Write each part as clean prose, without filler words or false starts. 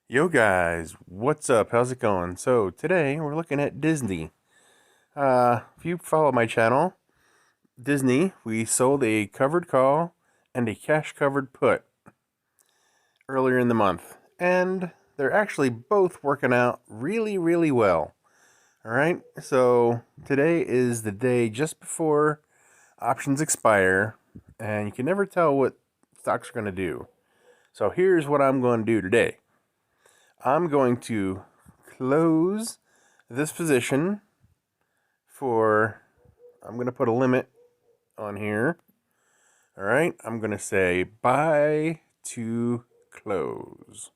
Yo guys, what's up? How's it going? So today we're looking at Disney. If you follow my channel, Disney, we sold a covered call and a cash covered put earlier in the month. And they're actually both working out really, really well. Alright, so today is the day just before options expire, and you can never tell what stocks are going to do. So here's what I'm going to do today. I'm going to close this position I'm going to put a limit on here. All right, I'm going to say buy to close.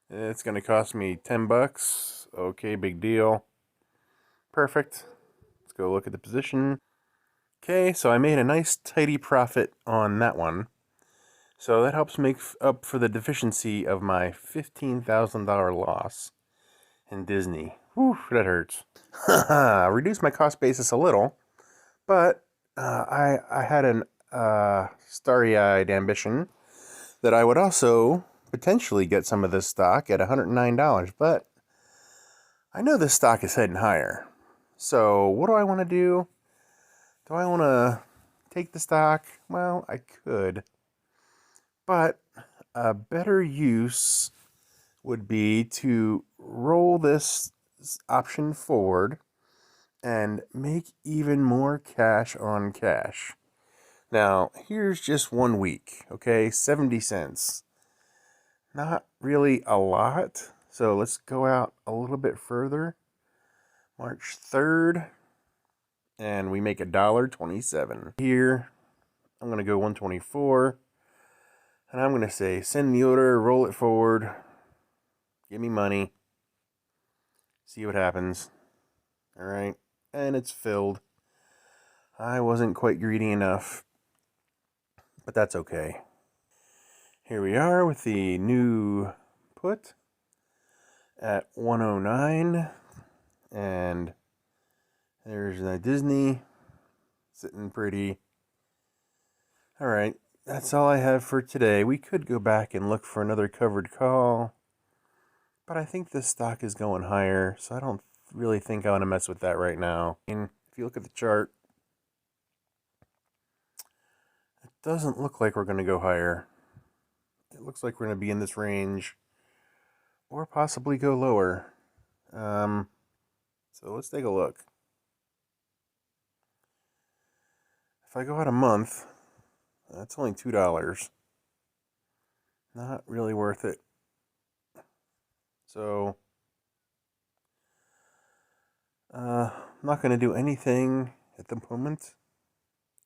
It's going to cost me 10 bucks. Okay, big deal. Perfect. Let's go look at the position. Okay, so I made a nice tidy profit on that one. So that helps make up for the deficiency of my $15,000 loss in Disney. Whew, that hurts. Reduced my cost basis a little, but I had an starry-eyed ambition that I would also potentially get some of this stock at $109, but I know this stock is heading higher. So what do I want to do? Do I want to take the stock? Well, I could, but a better use would be to roll this option forward and make even more cash on cash. Now, here's just 1 week, okay? 70 cents. Not really a lot. So let's go out a little bit further. March 3rd, and we make $1.27. Here, I'm going to go 124, and I'm going to say send the order, roll it forward, give me money, see what happens. All right, and it's filled. I wasn't quite greedy enough, but that's okay. Here we are with the new put at 109, and there's the Disney sitting pretty. All right, that's all I have for today. We could go back and look for another covered call, but I think this stock is going higher, so I don't really think I want to mess with that right now. And if you look at the chart, it doesn't look like we're going to go higher. It looks like we're going to be in this range or possibly go lower. So let's take a look. If I go out a month, that's only $2. Not really worth it. So, I'm not going to do anything at the moment.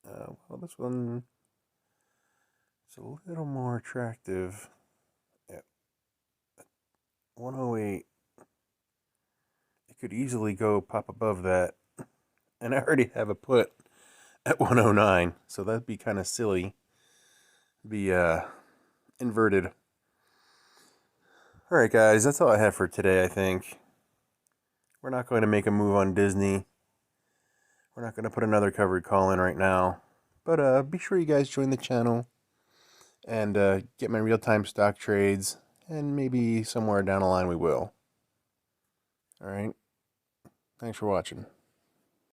Well, this one is a little more attractive at 108. It could easily go pop above that. And I already have a put at 109, so that'd be kind of silly. Be inverted. Alright guys, that's all I have for today, I think. We're not going to make a move on Disney. We're not going to put another covered call in right now. But be sure you guys join the channel and get my real-time stock trades, and maybe somewhere down the line we will. Alright, thanks for watching.